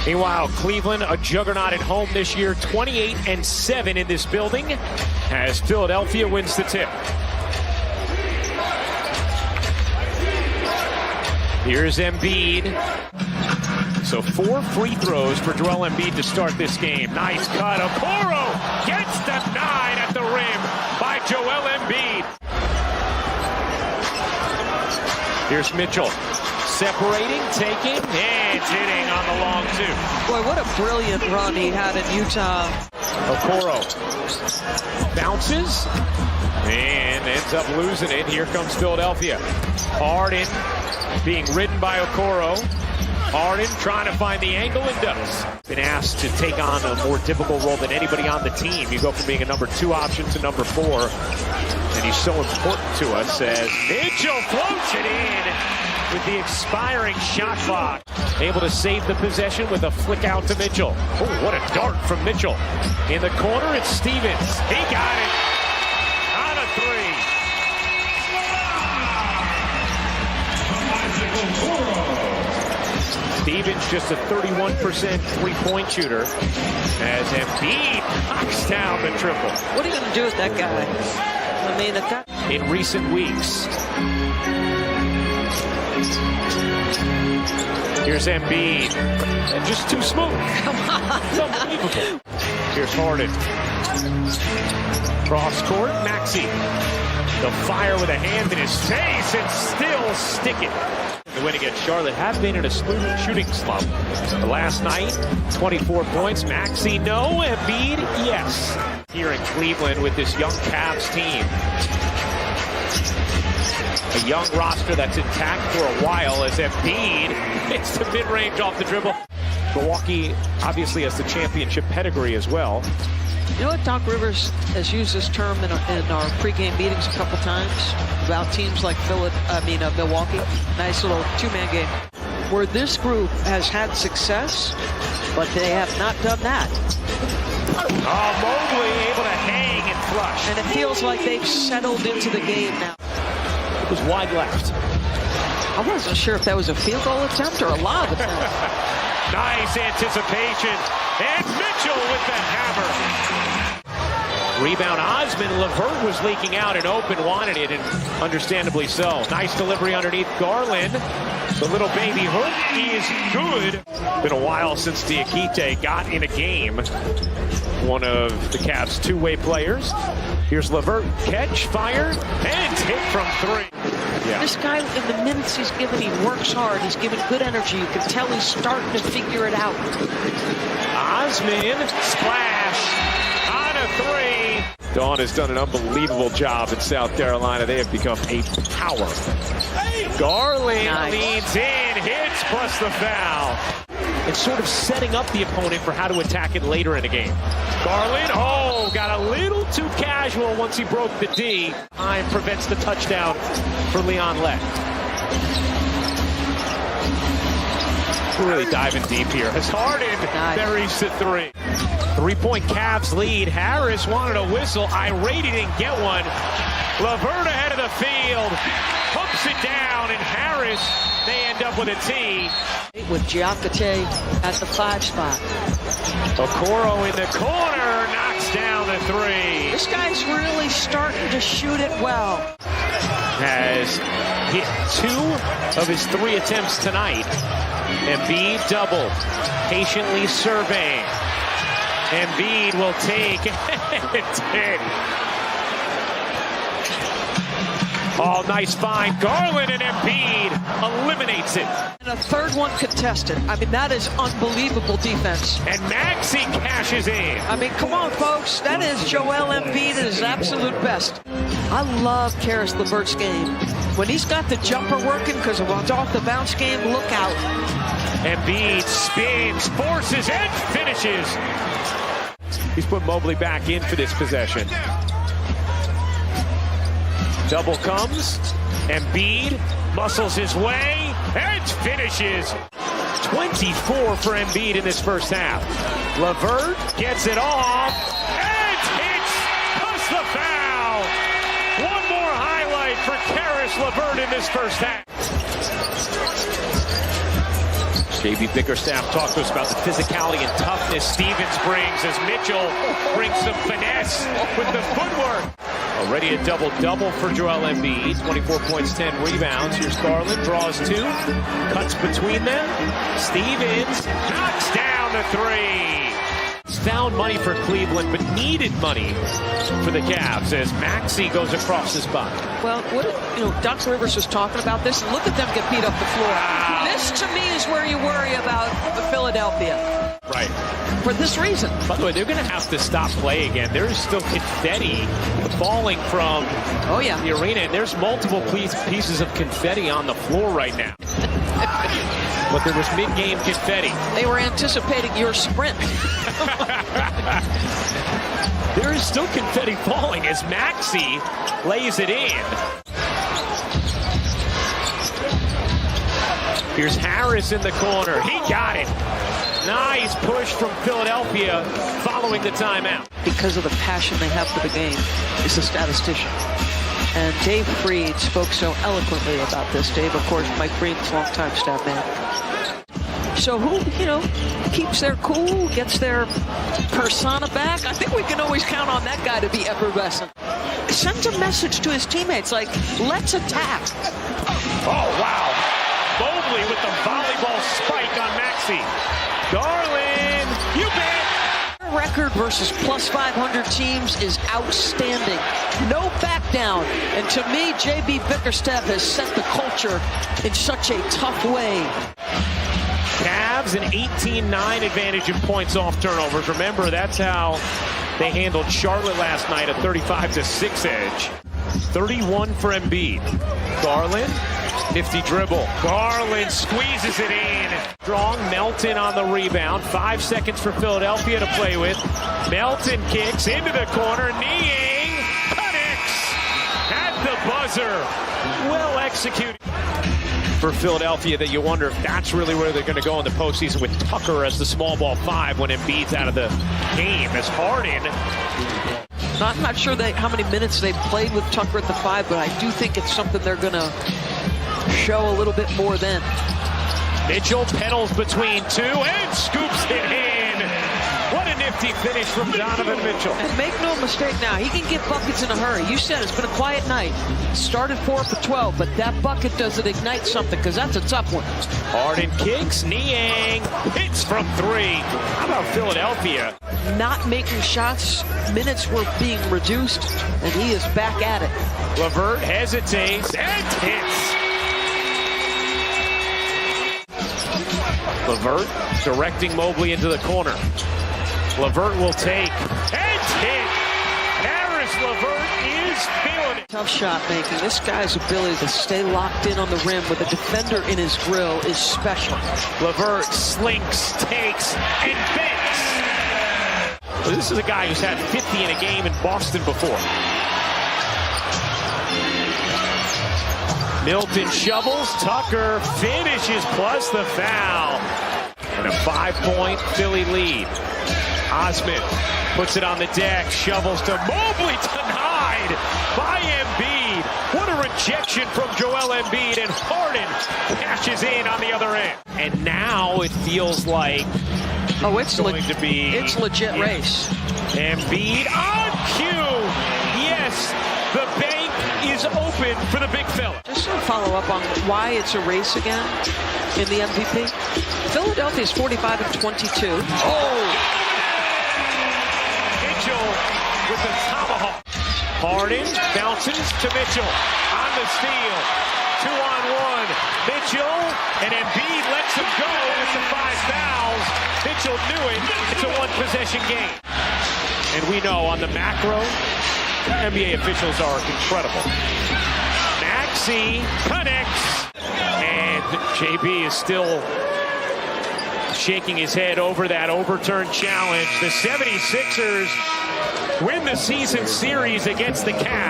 Meanwhile, Cleveland, a juggernaut at home this year, 28-7 in this building, as Philadelphia wins the tip. Here's Embiid. So 4 free throws for Joel Embiid to start this game. Nice cut. Okoro gets denied at the rim by Joel Embiid. Here's Mitchell. Separating, taking, and hitting on the long two. Boy, what a brilliant run he had in Utah. Okoro bounces and ends up losing it. Here comes Philadelphia. Harden being ridden by Okoro. Harden trying to find the angle and does. Been asked to take on a more difficult role than anybody on the team. You go from being a number 2 option to number 4. And he's so important to us as Mitchell floats it in with the expiring shot clock. Able to save the possession with a flick out to Mitchell. Oh, what a dart from Mitchell. In the corner, it's Stevens. He got it on a 3. Stevens just a 31% three-point shooter as Embiid knocks down the triple. What are you going to do with that guy? I mean, in recent weeks. Here's Embiid. And just too smooth. Come on. It's unbelievable. Here's Harden. Cross court, Maxey. The fire with a hand in his face and still stick it. The win against Charlotte have been in a shooting slump. The last night, 24 points. Maxey, no. Embiid, yes. Here in Cleveland with this young Cavs team. A young roster that's intact for a while as Embiid hits the mid-range off the dribble. Milwaukee obviously has the championship pedigree as well. You know what, Doc Rivers has used this term in our pregame meetings a couple times about teams like Milwaukee. Nice little 2-man game where this group has had success, but they have not done that. Oh, Mobley able to hang and flush. And it feels like they've settled into the game now. It was wide left. I wasn't sure if that was a field goal attempt or a lob attempt. Nice anticipation. And Mitchell with the hammer. Rebound Osman. LeVert was leaking out and open, wanted it, and understandably so. Nice delivery underneath Garland. The little baby hook is good. Been a while since Diakite got in a game. One of the Cavs' two-way players. Here's LeVert. Catch, fire, and hit from 3. Yeah. This guy, in the minutes he's given, he works hard. He's given good energy. You can tell he's starting to figure it out. Osman, splash, on a 3. Dawn has done an unbelievable job in South Carolina. They have become a power. Garland leans in, hits, plus the foul. It's sort of setting up the opponent for how to attack it later in the game. Garland, got a little too casual once he broke the D. Time prevents the touchdown for Leon Lett. Really diving deep here. As Harden buries the 3. 3-point Cavs lead. Harris wanted a whistle. Irate, he didn't get one. LeVert ahead of the field. Hooks it down, and Harris, they end up with a T. With Diakite at the 5 spot. Okoro in the corner, knocks down the 3. This guy's really starting to shoot it well. Has hit 2 of his 3 attempts tonight. Embiid double, patiently surveying. Embiid will take it. Oh, nice find. Garland and Embiid eliminates it. And a third one contested. I mean, that is unbelievable defense. And Maxey cashes in. I mean, come on, folks. That is Joel Embiid at his absolute best. I love Karis LeVert's game. When he's got the jumper working because of an off-the-bounce game, look out. Embiid spins, forces, and finishes. He's put Mobley back in for this possession. Double comes. Embiid muscles his way and finishes. 24 for Embiid in this first half. LeVert gets it off and hits, plus the foul. One more highlight for Karis LeVert in this first half. JB Bickerstaff talked to us about the physicality and toughness Stevens brings as Mitchell brings some finesse with the footwork. Already a double-double for Joel Embiid. 24 points, 10 rebounds. Here's Garland, draws two, cuts between them. Stevens knocks down the three. He's found money for Cleveland, but needed money for the Cavs as Maxey goes across his body. Well, Doc Rivers was talking about this, and look at them get beat up the floor. Wow. This, to me, is where you worry about Philadelphia. Right. For this reason. By the way, they're going to have to stop play again. There's still confetti falling from the arena, and there's multiple pieces of confetti on the floor right now. But there was mid-game confetti. They were anticipating your sprint. There is still confetti falling as Maxey lays it in. Here's Harris in the corner. He got it. Nice push from Philadelphia following the timeout. Because of the passion they have for the game, is a statistician. And Dave Freed spoke so eloquently about this. Dave, of course, Mike Green's longtime stat man. So who, keeps their cool, gets their persona back? I think we can always count on that guy to be effervescent. Sends a message to his teammates like, let's attack. Oh, wow. Mobley with the volleyball spike on Maxey. Garland, you bet. Record versus plus 500 teams is outstanding. No back down. And to me, JB Bickerstaff has set the culture in such a tough way. Cavs an 18-9 advantage in points off turnovers. Remember, that's how they handled Charlotte last night, a 35-6 edge. 31 for Embiid. Garland, nifty dribble. Garland squeezes it in. Strong, Melton on the rebound. 5 seconds for Philadelphia to play with. Melton kicks into the corner. Niang connects at the buzzer. Well executed for Philadelphia, that you wonder if that's really where they're going to go in the postseason with Tucker as the small ball 5 when Embiid's out of the game. As Harden. I'm not sure how many minutes they've played with Tucker at the 5, but I do think it's something they're going to show a little bit more then. Mitchell pedals between two and scoops it in. What a nifty finish from Donovan Mitchell. And make no mistake now, he can get buckets in a hurry. You said it's been a quiet night. Started 4 for 12, but that bucket doesn't ignite something because that's a tough one. Harden kicks, Niang hits from 3. How about Philadelphia? Not making shots, minutes were being reduced, and he is back at it. LeVert hesitates and hits. LeVert directing Mobley into the corner. LeVert will take and hit. Harris LeVert is feeling it. Tough shot making. This guy's ability to stay locked in on the rim with a defender in his grill is special. LeVert slinks, takes, and banks. Well, this is a guy who's had 50 in a game in Boston before. Milton shovels, Tucker finishes plus the foul. And a 5-point Philly lead. Osman puts it on the deck, shovels to Mobley, denied by Embiid. What a rejection from Joel Embiid, and Harden cashes in on the other end. And now it feels like it's legit race. Embiid on cue. Yes, the bank is open for the big fella. Just to follow up on why it's a race again in the MVP. Philadelphia is 45-22. Mitchell with the tomahawk. Harden bounces to Mitchell on the steal. 2-on-1. Mitchell and Embiid lets him go with the 5 fouls. Mitchell knew it. It's a 1-possession game. And we know on the macro, NBA officials are incredible. Maxey connects. And JB is still shaking his head over that overturned challenge. The 76ers win the season series against the Cavs.